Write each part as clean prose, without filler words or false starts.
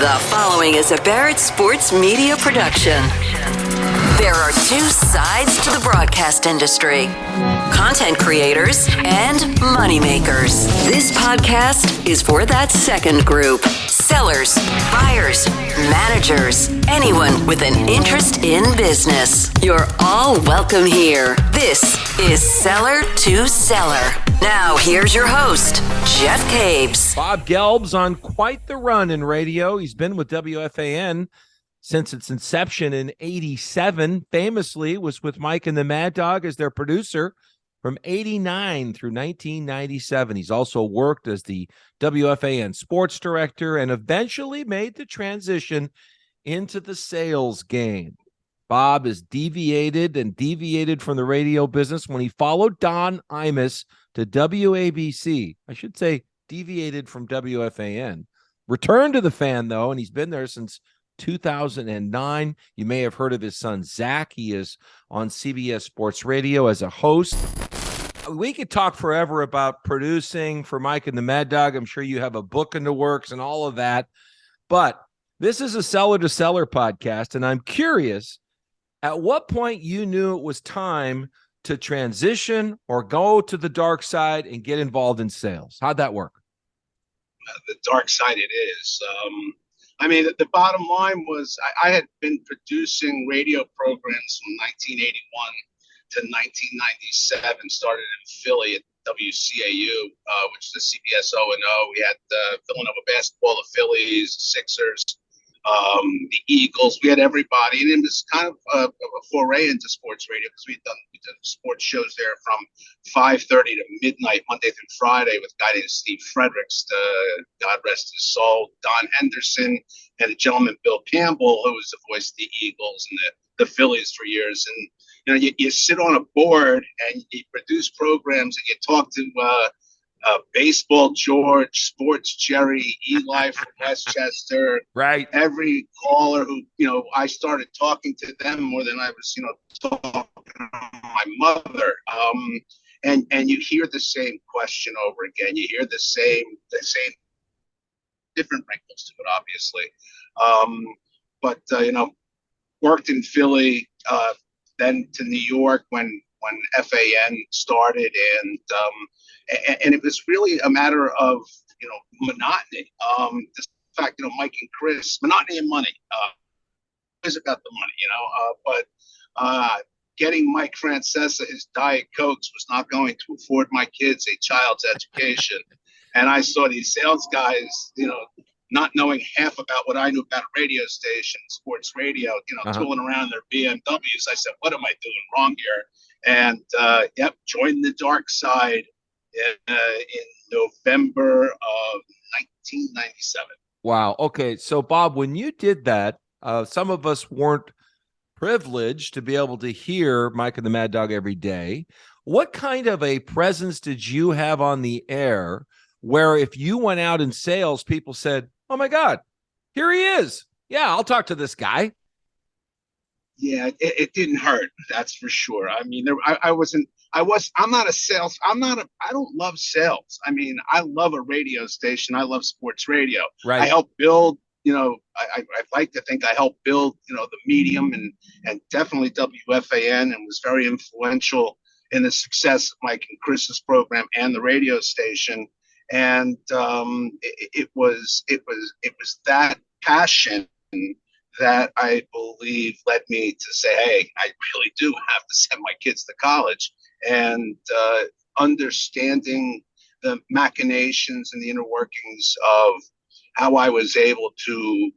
The following is a Barrett Sports Media production. There are two sides to the broadcast industry: content creators and moneymakers. This podcast is for that second group: sellers, buyers, managers, anyone with an interest in business. You're all welcome here. This is Seller to Seller. Now, here's your host, Jeff Cabes. Bob Gelb's on quite the run in radio. He's been with WFAN since its inception in '87. Famously was with Mike and the Mad Dog as their producer from '89 through 1997. He's also worked as the WFAN sports director and eventually made the transition into the sales game. Bob is deviated from the radio business when he followed Don Imus to WABC. I should say deviated from WFAN. Returned to the fan, though, and he's been there since 2009. You may have heard of his son, Zach. He is on CBS Sports Radio as a host. We could talk forever about producing for Mike and the Mad Dog. I'm sure you have a book in the works and all of that. But this is a Seller to Seller podcast, and I'm curious at what point you knew it was time to transition or go to the dark side and get involved in sales. How'd that work? The dark side it is. The bottom line was I had been producing radio programs from 1981 to 1997, started in Philly at WCAU, which is the CBS O&O. We had Villanova basketball, the Phillies, Sixers, the Eagles. We had everybody, and it was kind of a foray into sports radio because we did sports shows there from 5:30 to midnight Monday through Friday with a guy named Steve Fredericks, God rest his soul, Don Henderson, and a gentleman, Bill Campbell, who was the voice of the Eagles and the Phillies for years. And you sit on a board and you produce programs and you talk to Baseball George, Sports Jerry, Eli from Westchester. Right. Every caller who, I started talking to them more than I was, talking to my mother. And you hear the same question over again. You hear the same different wrinkles to it, obviously. Worked in Philly, then to New York when FAN started, and it was really a matter of monotony. The fact, Mike and Chris, monotony and money. It's about the money, but getting Mike Francesa his Diet Cokes was not going to afford my kids a child's education, and I saw these sales guys, not knowing half about what I knew about a radio station, sports radio, tooling around their BMWs. I said, what am I doing wrong here? And, joined the dark side in November of 1997. Wow. Okay. So, Bob, when you did that, some of us weren't privileged to be able to hear Mike and the Mad Dog every day. What kind of a presence did you have on the air where if you went out in sales, people said, oh my God, here he is. Yeah, I'll talk to this guy. Yeah, it didn't hurt. That's for sure. I mean, I'm not a sales. I don't love sales. I mean, I love a radio station. I love sports radio. Right. I help build, I like to think I helped build, the medium and definitely WFAN, and was very influential in the success of Mike and Chris's program and the radio station. And it was that passion that I believe led me to say, hey, I really do have to send my kids to college. And understanding the machinations and the inner workings of how I was able to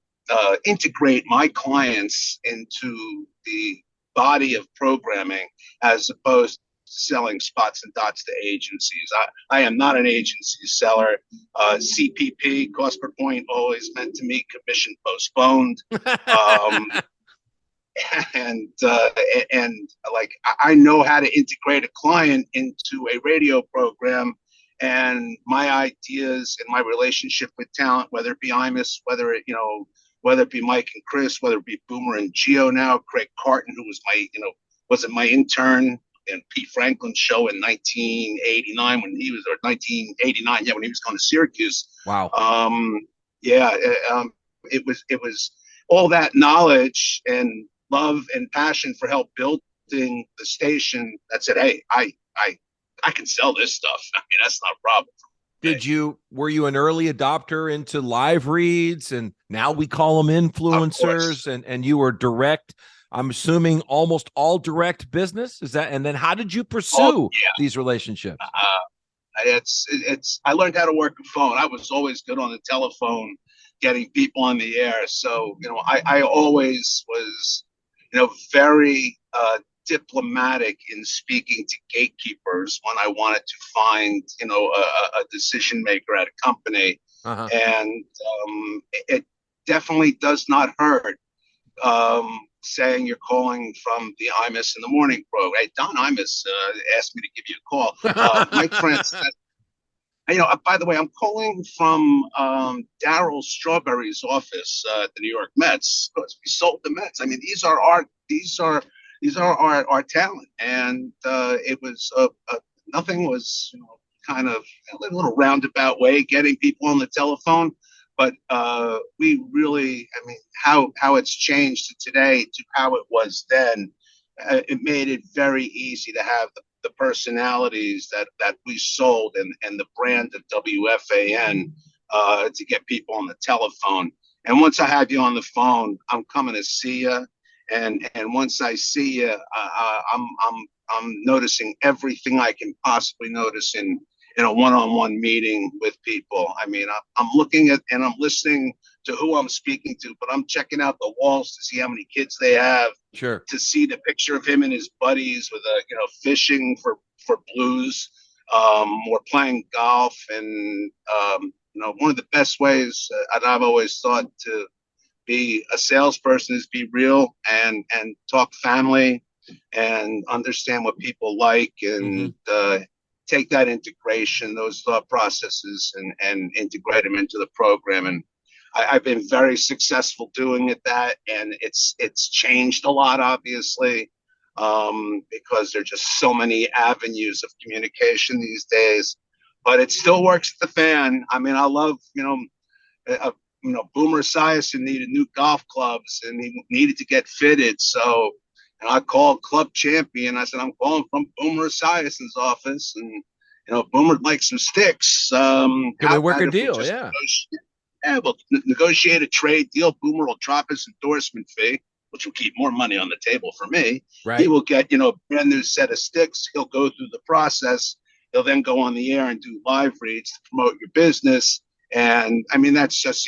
integrate my clients into the body of programming as opposed selling spots and dots to agencies. I am not an agency seller. CPP, cost per point, always meant to me commission postponed. And I know how to integrate a client into a radio program, and my ideas and my relationship with talent, whether it be Imus, whether it be Mike and Chris, whether it be Boomer and Geo now, Craig Carton, who was my intern in Pete Franklin's show in 1989 when he was, or 1989, when he was going to Syracuse. Wow. it was all that knowledge and love and passion for help building the station that said, hey, I can sell this stuff. I mean, that's not a problem. Were you an early adopter into live reads, and now we call them influencers, and you were direct, I'm assuming almost all direct business? Is that, and then how did you pursue these relationships? I learned how to work a phone. I was always good on the telephone, getting people on the air. So, I always was, very diplomatic in speaking to gatekeepers when I wanted to find, a decision maker at a company. Uh-huh. And it definitely does not hurt saying you're calling from the Imus in the Morning program. Hey, Don Imus asked me to give you a call. Mike France said, by the way, I'm calling from Darryl Strawberry's office at the New York Mets, because we sold the Mets. I mean, these are our talent, and it was nothing was kind of a little roundabout way getting people on the telephone, but we really, I mean, how it's changed to today to how it was then. It made it very easy to have the personalities that we sold and the brand of WFAN to get people on the telephone. And once I have you on the phone, I'm coming to see you. And once I see you, I'm noticing everything I can possibly notice in a one-on-one meeting with people. I mean, I'm looking at and I'm listening to who I'm speaking to, but I'm checking out the walls to see how many kids they have. Sure. To see the picture of him and his buddies with fishing for blues, or playing golf, and one of the best ways that I've always thought to be a salesperson is be real and talk family and understand what people like, and take that integration, those thought processes, and integrate them into the program. And I've been very successful doing that, and it's changed a lot, obviously, because there are just so many avenues of communication these days. But it still works at the fan. I mean, I love, Boomer Esiason needed new golf clubs, and he needed to get fitted. So, and I called Club Champion. I said, I'm calling from Boomer Esiason's office, and Boomer would like some sticks. Can we work a deal? Yeah. Yeah, we'll negotiate a trade deal. Boomer will drop his endorsement fee, which will keep more money on the table for me. Right. He will get, a brand new set of sticks. He'll go through the process. He'll then go on the air and do live reads to promote your business. And I mean, that's just,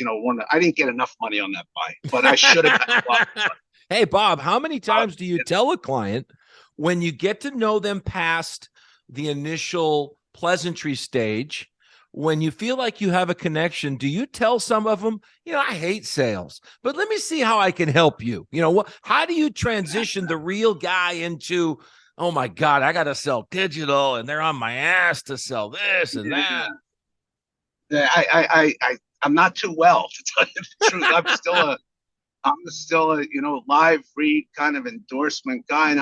I didn't get enough money on that buy, but I should have gotten a lot more. Hey, Bob, how many times do you tell a client when you get to know them past the initial pleasantry stage, when you feel like you have a connection, do you tell some of them, I hate sales, but let me see how I can help you? How do you transition the real guy into, oh my God, I got to sell digital and they're on my ass to sell this and that? I'm not too well, to tell you the truth. I'm still a live read kind of endorsement guy, and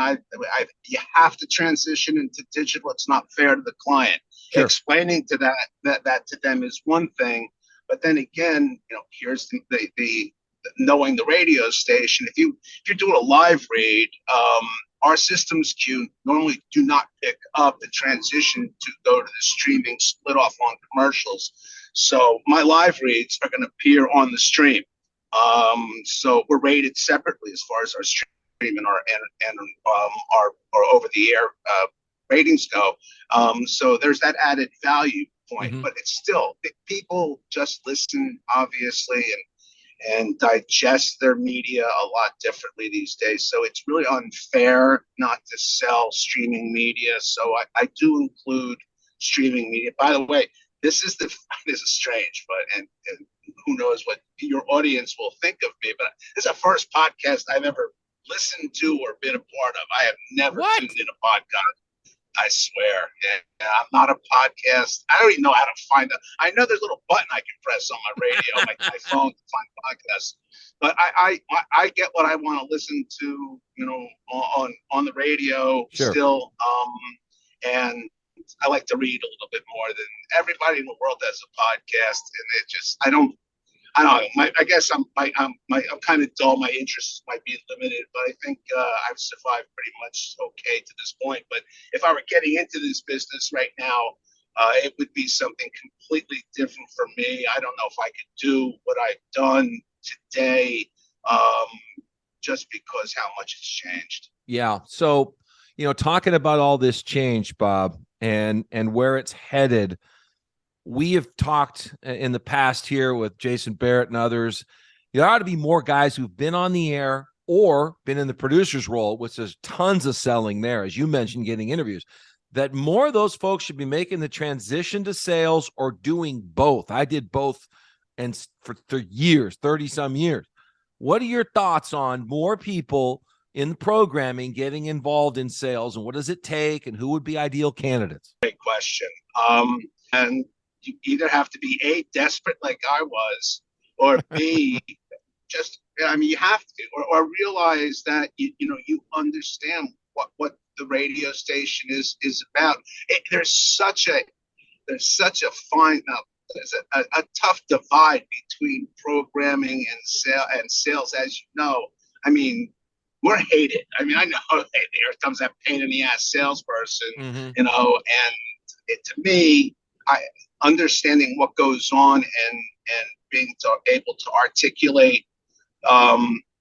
you have to transition into digital. It's not fair to the client. Sure. Explaining to that to them is one thing, but then again, here's the knowing the radio station. If you're doing a live read, our systems queue normally do not pick up the transition to go to the streaming split off on commercials. So my live reads are going to appear on the stream. So we're rated separately as far as our stream and our over the air ratings go. So there's that added value point, but it's still, people just listen, obviously, and digest their media a lot differently these days. So it's really unfair not to sell streaming media. So I do include streaming media. By the way, this is strange, but and who knows what your audience will think of me, but this is the first podcast I've ever listened to or been a part of. I have never tuned in a podcast. I swear. Yeah, I'm not a podcast. I don't even know how to find it. I know there's a little button I can press on my radio, my phone, to find podcasts. But I get what I want to listen to, on the radio. Sure. Still. And I like to read a little bit more than everybody in the world has a podcast, and I don't know. I guess I'm kind of dull. My interests might be limited, but I think I've survived pretty much okay to this point. But if I were getting into this business right now, it would be something completely different for me. I don't know if I could do what I've done today, um, just because how much has changed. Yeah. So, talking about all this change, Bob, and where it's headed, we have talked in the past here with Jason Barrett and others. There ought to be more guys who've been on the air or been in the producer's role, which is tons of selling there, as you mentioned, getting interviews, that more of those folks should be making the transition to sales or doing both. I did both and for years, 30 some years. What are your thoughts on more people in programming getting involved in sales, and what does it take, and who would be ideal candidates? Great question. And you either have to be A, desperate like I was, or B, you have to, or realize that you understand what the radio station is about. There's such a fine there's a tough divide between programming and sales, as you know. I mean, we're hated. I mean, I know here comes that pain in the ass salesperson, and to me, understanding what goes on and being able to articulate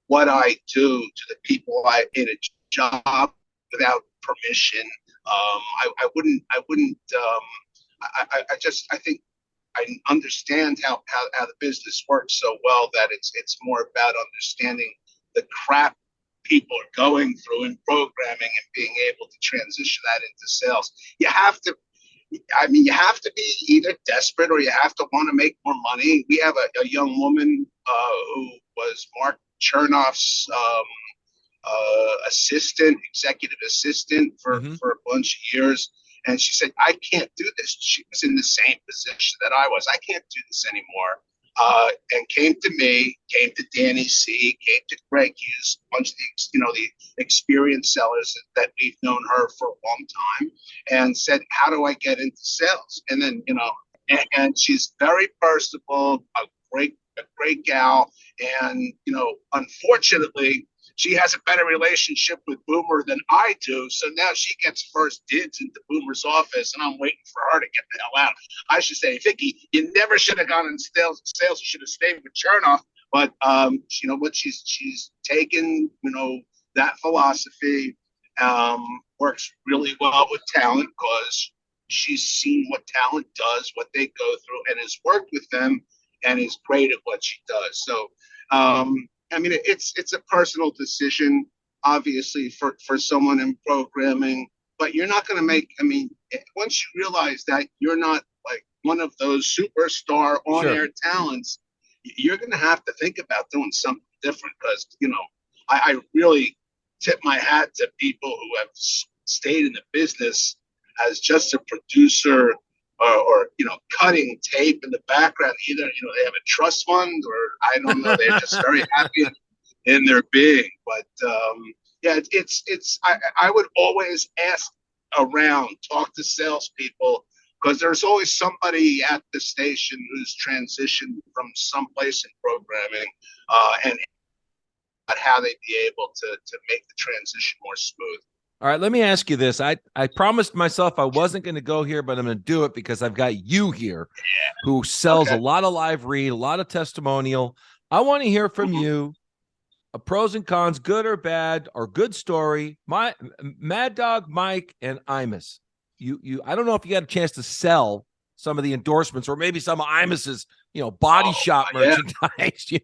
what I do to the people in a job without permission. I wouldn't. I think I understand how the business works so well that it's more about understanding the crap people are going through in programming and being able to transition that into sales. You have to be either desperate or you have to want to make more money. We have a young woman who was Mark Chernoff's executive assistant for a bunch of years. And she said, I can't do this. She was in the same position that I was. I can't do this anymore. And came to me, came to Danny C, came to Greg Hughes, a bunch of the experienced sellers that we've known her for a long time, and said, how do I get into sales? And then, and she's very personable, a great gal. And, unfortunately, she has a better relationship with Boomer than I do. So now she gets first dibs into Boomer's office, and I'm waiting for her to get the hell out. I should say, Vicky, you never should have gone in sales. You should have stayed with Chernoff. But what she's taken, that philosophy, works really well with talent because she's seen what talent does, what they go through, and has worked with them and is great at what she does. So, it's a personal decision, obviously, for someone in programming, but you're not going to make, once you realize that you're not like one of those superstar on-air talents, you're going to have to think about doing something different because, I really tip my hat to people who have stayed in the business as just a producer or cutting tape in the background. Either they have a trust fund, or I don't know, they're just very happy in their being. But I would always ask around, talk to salespeople, because there's always somebody at the station who's transitioned from someplace in programming, and how they'd be able to make the transition more smooth. All right, let me ask you this. I promised myself I wasn't going to go here, but I'm going to do it because I've got you here who sells a lot of live read, a lot of testimonial. I want to hear from you, pros and cons, good or bad, or good story. My Mad Dog, Mike, and Imus. I don't know if you got a chance to sell some of the endorsements or maybe some of Imus's, body shop merchandise,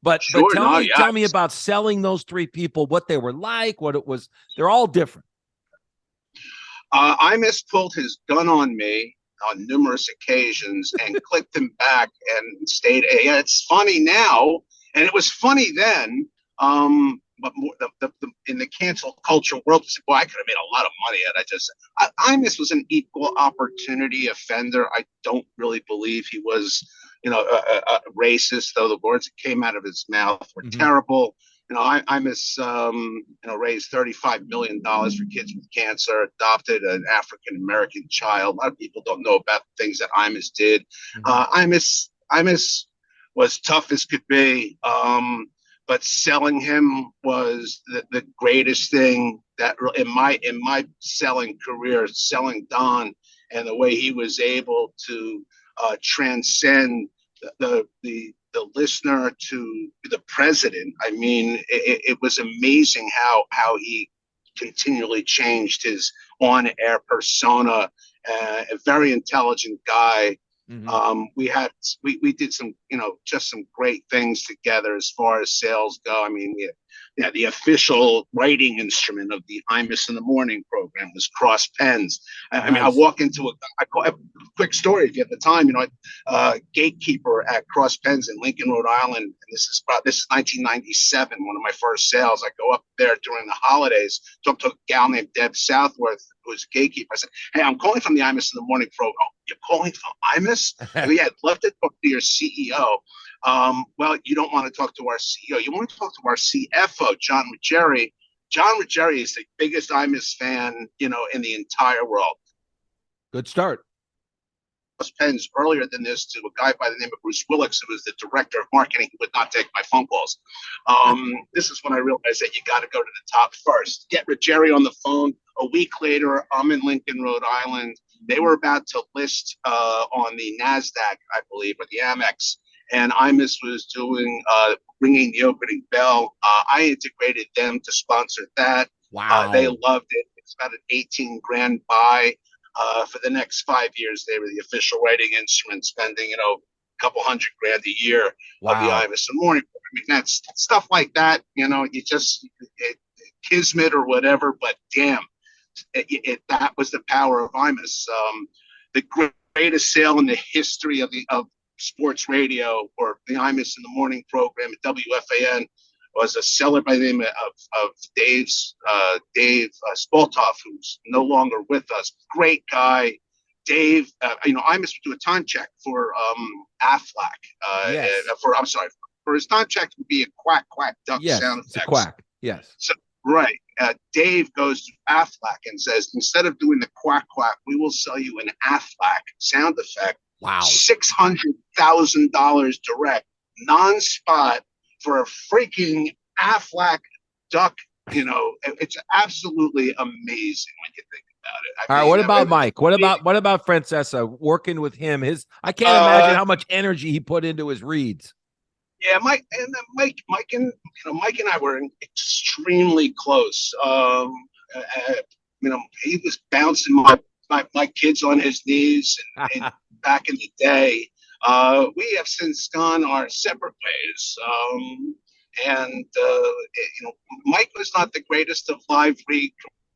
but tell me about selling those three people, what they were like, what it was. They're all different. Imus pulled his gun on me on numerous occasions and clicked him back and stayed. Yeah, it's funny now, and it was funny then. But more, in the cancel culture world, boy, I could have made a lot of money at it. Imus was an equal opportunity offender. I don't really believe he was, a racist, though the words that came out of his mouth were terrible. Imus, raised $35 million for kids with cancer, adopted an African-American child. A lot of people don't know about the things that Imus did. Imus was tough as could be. But selling him was the greatest thing that in my selling career, selling Don, and the way he was able to transcend the listener to the president. I mean, it was amazing how he continually changed his on-air persona. A very intelligent guy. We did some, just some great things together as far as sales go. I mean, the official writing instrument of the Imus in the Morning program was cross pens. I mean, I walk into a quick story if you have the time, gatekeeper at Cross Pens in Lincoln, Rhode Island. And this is 1997, one of my first sales. I go up there during the holidays, talk to a gal named Deb Southworth, who was a gatekeeper. I said, "Hey, I'm calling from the Imus in the Morning program." "Oh, you're calling from Imus?" I go, "Yeah, I'd love to talk to your CEO." "Well, you don't want to talk to our CEO. You want to talk to our CFO, John Ruggieri." John Ruggieri is the biggest Imus fan, in the entire world. Good start. Pens earlier than this to a guy by the name of Bruce Willix, who was the director of marketing, who would not take my phone calls. This is when I realized that you got to go to the top first. Get Ruggieri on the phone. A week later, I'm in Lincoln, Rhode Island. They were about to list on the NASDAQ, I believe, or the Amex. And Imus was ringing the opening bell. I integrated them to sponsor that. Wow. They loved it. It's about an 18 grand buy. For the next 5 years, they were the official writing instrument, spending, a couple $100,000 a year of the Imus in the Morning. I mean, that's stuff like that. You just kismet or whatever. But damn, that was the power of Imus. The greatest sale in the history of sports radio, or the Imus in the Morning program at WFAN, was a seller by the name of Dave Spaltoff, who's no longer with us. Great guy. Dave, Imus would do a time check for Aflac. Yes. For his time check would be a quack, quack, duck sound effects. It's a quack. Yes. So, right. Dave goes to Aflac and says, instead of doing the quack, quack, we will sell you an Aflac sound effect. Wow. $600,000 direct, non-spot, for a freaking Aflac duck. It's absolutely amazing when you think about it. All right, what about Mike? What about Francesa? Working with him, I can't imagine how much energy he put into his reads. Yeah, Mike and I were extremely close. He was bouncing my kids on his knees, and back in the day. We have since gone our separate ways. Mike was not the greatest of live read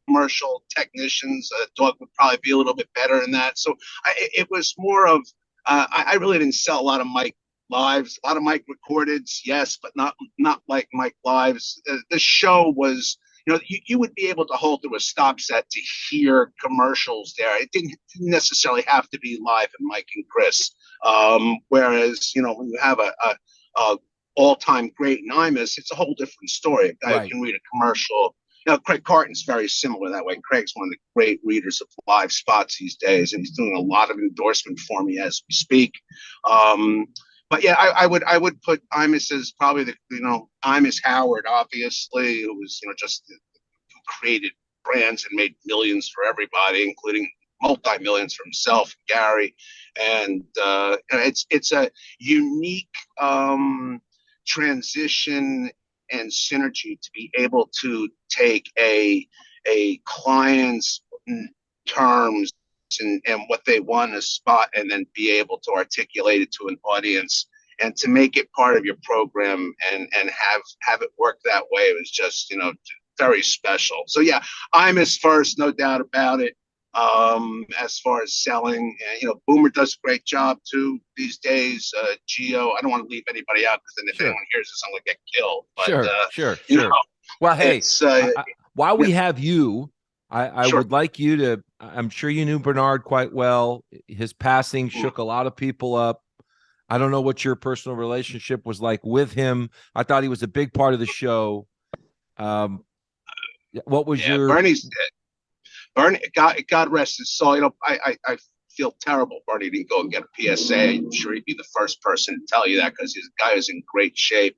commercial technicians. Doug would probably be a little bit better in that. So it was more of, I really didn't sell a lot of Mike lives, a lot of Mike recordeds, yes, but not like Mike lives. The show was, you would be able to hold to a stop set to hear commercials there. It didn't necessarily have to be live in Mike and Chris. Whereas, when you have a all-time great in Imus, it's a whole different story. A guy who can read a commercial. Craig Carton's very similar that way. Craig's one of the great readers of live spots these days, and he's doing a lot of endorsement for me as we speak. But yeah, I would put Imus as probably the, Imus Howard, obviously, who was, who created brands and made millions for everybody, including multi-millions for himself, Gary. And it's a unique transition and synergy to be able to take a client's terms and what they want in a spot, and then be able to articulate it to an audience and to make it part of your program and have it work that way. It was just, very special. So yeah, Imus first, no doubt about it. As far as selling, Boomer does a great job too these days. Geo, I don't want to leave anybody out, because then if anyone hears this, I'm going to get killed. But, sure. Well, hey, while we have you, I would like you to, I'm sure you knew Bernard quite well. His passing shook a lot of people up. I don't know what your personal relationship was like with him. I thought he was a big part of the show. What was your... Bernie's dead. Bernie, God rest his soul. I feel terrible Bernie didn't go and get a PSA. I'm sure he'd be the first person to tell you that because his guy is in great shape.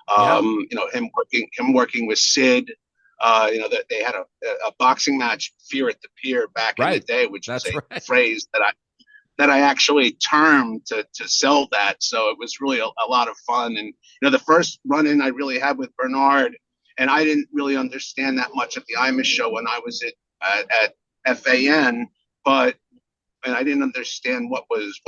You know, him working with Sid. You know, that they had a boxing match, Fear at the Pier, back in the day, which was a phrase that I actually termed to sell that. So it was really a lot of fun. And, you know, the first run-in I really had with Bernard, and I didn't really understand that much of the Imus show when I was at FAN, and I didn't understand what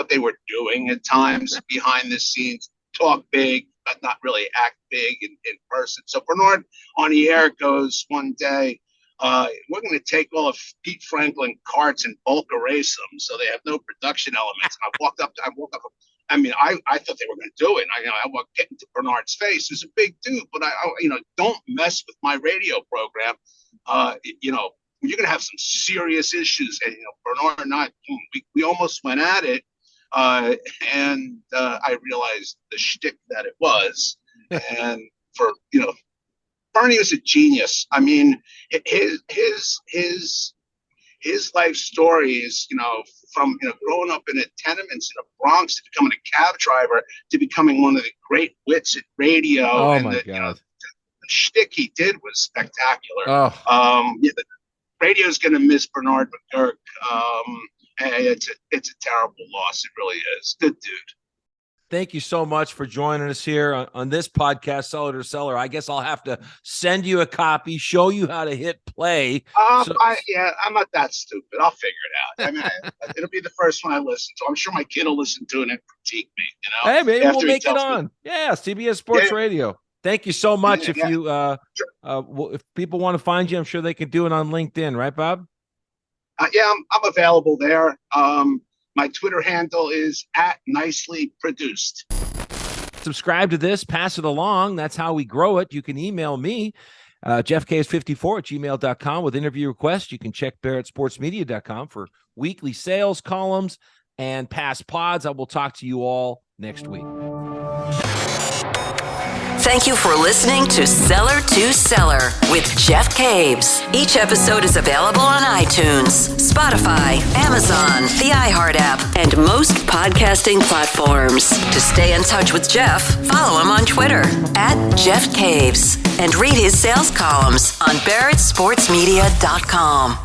they were doing at times behind the scenes, talk big, but not really act big in person. So Bernard on the air goes one day, we're going to take all of Pete Franklin carts and bulk erase them so they have no production elements. And I woke up. I mean, I thought they were going to do it. And I walked into Bernard's face. He's a big dude, but you know, don't mess with my radio program. You know, you're going to have some serious issues. And, you know, Bernard and I, we almost went at it. And I realized the shtick that it was. And for, you know, Bernie was a genius. I mean, his life story is, you know, from, you know, growing up in the tenements in the Bronx to becoming a cab driver to becoming one of the great wits at radio. Oh, and my God. You know, the shtick he did was spectacular. Oh. Yeah, the radio's going to miss Bernard McGurk. And it's a terrible loss. It really is. Good dude. Thank you so much for joining us here on this podcast, Seller to Seller. I guess I'll have to send you a copy, show you how to hit play. I'm not that stupid. I'll figure it out. I mean, it'll be the first one I listen to. I'm sure my kid will listen to it and critique me. You know, hey, maybe we'll make it on. Yeah, CBS Sports Radio. Thank you so much. If people want to find you, I'm sure they can do it on LinkedIn, right, Bob? I'm available there. My Twitter handle is @NicelyProduced. Subscribe to this, pass it along. That's how we grow it. You can email me, jeffks54@gmail.com with interview requests. You can check barrettsportsmedia.com for weekly sales columns and past pods. I will talk to you all next week. Thank you for listening to Seller to Seller with Jeff Caves. Each episode is available on iTunes, Spotify, Amazon, the iHeart app, and most podcasting platforms. To stay in touch with Jeff, follow him on Twitter @JeffCaves and read his sales columns on barrettsportsmedia.com.